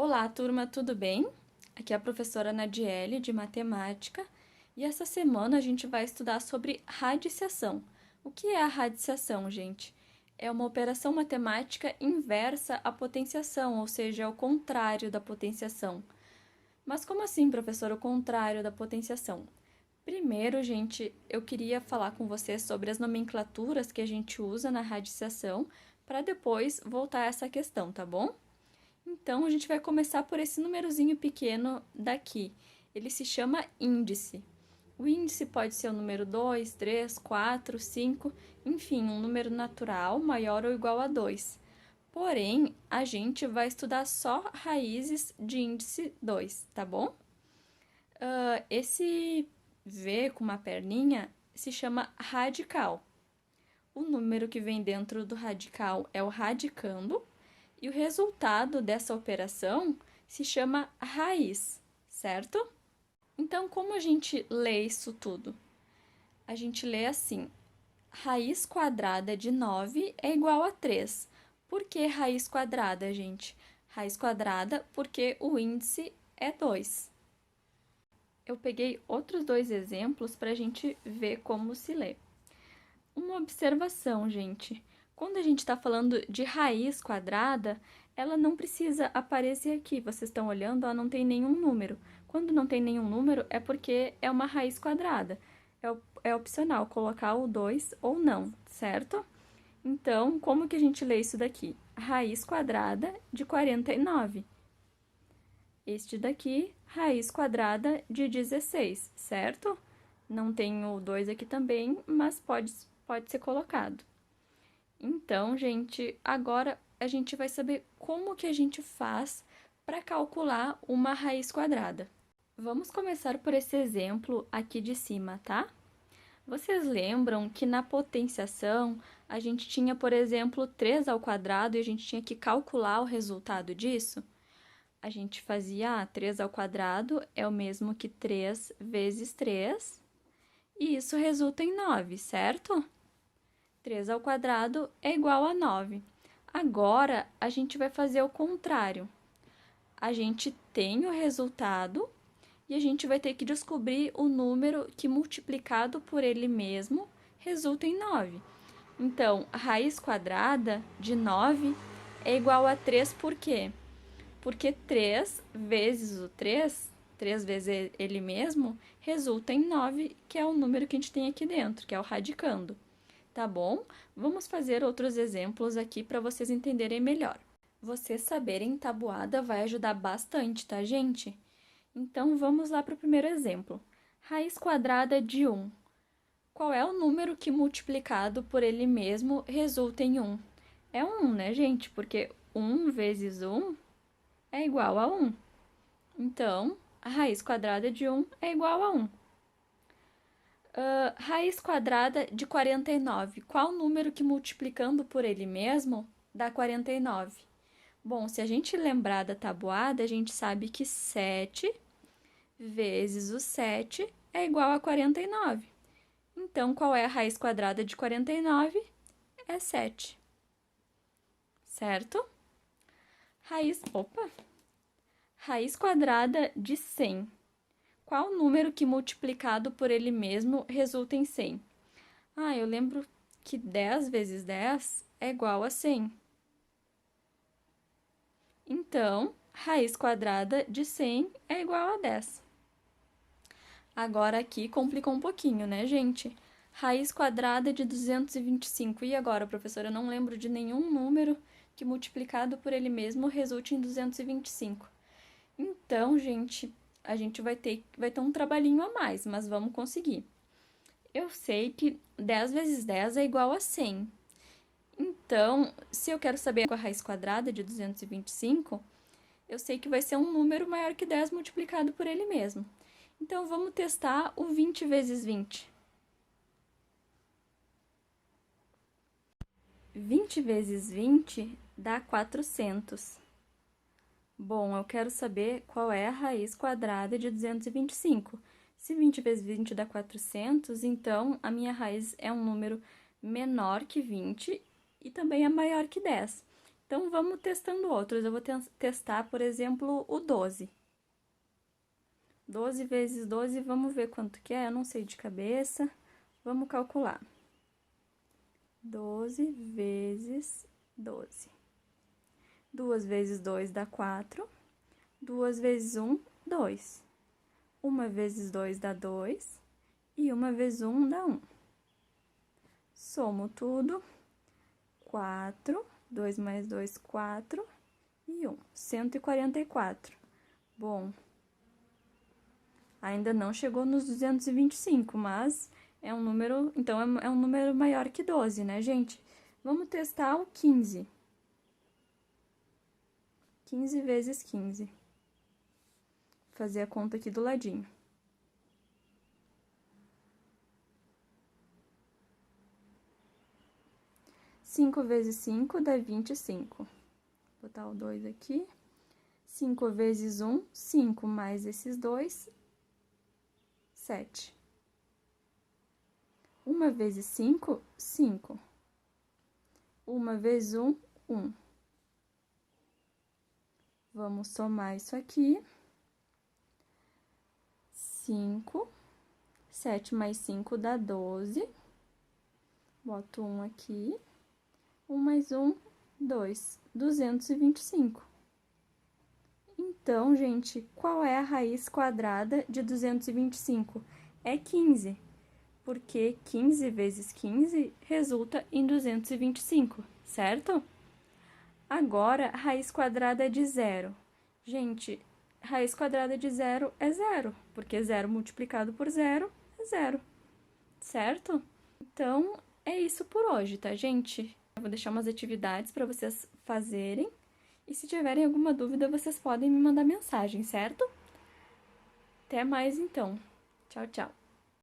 Olá, turma, tudo bem? Aqui é a professora Nadiele, de Matemática, e essa semana a gente vai estudar sobre radiciação. O que é a radiciação, gente? É uma operação matemática inversa à potenciação, ou seja, é o contrário da potenciação. Mas como assim, professor, o contrário da potenciação? Primeiro, gente, eu queria falar com vocês sobre as nomenclaturas que a gente usa na radiciação, para depois voltar a essa questão, tá bom? Então, a gente vai começar por esse númerozinho pequeno daqui. Ele se chama índice. O índice pode ser o número 2, 3, 4, 5, enfim, um número natural maior ou igual a 2. Porém, a gente vai estudar só raízes de índice 2, tá bom? Esse V com uma perninha se chama radical. O número que vem dentro do radical é o radicando, e o resultado dessa operação se chama raiz, certo? Então, como a gente lê isso tudo? A gente lê assim: raiz quadrada de 9 é igual a 3. Por que raiz quadrada, gente? Raiz quadrada porque o índice é 2. Eu peguei outros dois exemplos para a gente ver como se lê. Uma observação, gente. Quando a gente está falando de raiz quadrada, ela não precisa aparecer aqui. Vocês estão olhando, ela não tem nenhum número. Quando não tem nenhum número, é porque é uma raiz quadrada. É opcional colocar o 2 ou não, certo? Então, como que a gente lê isso daqui? Raiz quadrada de 49. Este daqui, raiz quadrada de 16, certo? Não tem o 2 aqui também, mas pode ser colocado. Então, gente, agora a gente vai saber como que a gente faz para calcular uma raiz quadrada. Vamos começar por esse exemplo aqui de cima, tá? Vocês lembram que na potenciação a gente tinha, por exemplo, 3 ao quadrado e a gente tinha que calcular o resultado disso? A gente fazia 3 ao quadrado é o mesmo que 3 vezes 3, e isso resulta em 9, certo? 3 ao quadrado é igual a 9. Agora, a gente vai fazer o contrário. A gente tem o resultado e a gente vai ter que descobrir o número que, multiplicado por ele mesmo, resulta em 9. Então, a raiz quadrada de 9 é igual a 3 por quê? Porque 3 vezes o 3, 3 vezes ele mesmo, resulta em 9, que é o número que a gente tem aqui dentro, que é o radicando. Tá bom? Vamos fazer outros exemplos aqui para vocês entenderem melhor. Vocês saberem tabuada vai ajudar bastante, tá, gente? Então, vamos lá para o primeiro exemplo. Raiz quadrada de 1. Qual é o número que, multiplicado por ele mesmo, resulta em 1? É 1, né, gente? Porque 1 vezes 1 é igual a 1. Então, a raiz quadrada de 1 é igual a 1. Raiz quadrada de 49. Qual número que, multiplicando por ele mesmo, dá 49? Bom, se a gente lembrar da tabuada, a gente sabe que 7 vezes o 7 é igual a 49. Então, qual é a raiz quadrada de 49? É 7. Certo? Raiz quadrada de 100. Qual número que, multiplicado por ele mesmo, resulta em 100? Eu lembro que 10 vezes 10 é igual a 100. Então, raiz quadrada de 100 é igual a 10. Agora aqui complicou um pouquinho, né, gente? Raiz quadrada de 225. E agora, professora? Eu não lembro de nenhum número que, multiplicado por ele mesmo, resulte em 225. Então, gente, a gente vai ter um trabalhinho a mais, mas vamos conseguir. Eu sei que 10 vezes 10 é igual a 100. Então, se eu quero saber a raiz quadrada de 225, eu sei que vai ser um número maior que 10 multiplicado por ele mesmo. Então, vamos testar o 20 vezes 20. 20 vezes 20 dá 400. Bom, eu quero saber qual é a raiz quadrada de 225. Se 20 vezes 20 dá 400, então a minha raiz é um número menor que 20 e também é maior que 10. Então, vamos testando outros. Eu vou testar, por exemplo, o 12. 12 vezes 12, vamos ver quanto que é, eu não sei de cabeça. Vamos calcular. 12 vezes 12. 2 vezes 2 dá 4. 2 vezes 1, 2. 1 vezes 2 dá 2. E 1 vezes 1 dá 1. Somo tudo. 4. 2 mais 2, 4. E 1. 144. Bom, ainda não chegou nos 225, mas é um número, então é um número maior que 12, né, gente? Vamos testar o 15. 15 vezes 15. Vou fazer a conta aqui do ladinho. Cinco vezes 5 dá 25. Vou botar o 2 aqui. 5 vezes 1, 5 mais esses 2, 7. 1 vezes 5, 5. 1 vezes 1, 1. Vamos somar isso aqui. 5. 7 mais 5 dá 12. Boto 1 aqui. 1 mais 1, 2. 225. Então, gente, qual é a raiz quadrada de 225? É 15, porque 15 vezes 15 resulta em 225, certo? Agora, raiz quadrada de zero. Gente, raiz quadrada de zero é zero, porque zero multiplicado por zero é zero, certo? Então, é isso por hoje, tá, gente? Eu vou deixar umas atividades para vocês fazerem. E se tiverem alguma dúvida, vocês podem me mandar mensagem, certo? Até mais então. Tchau, tchau.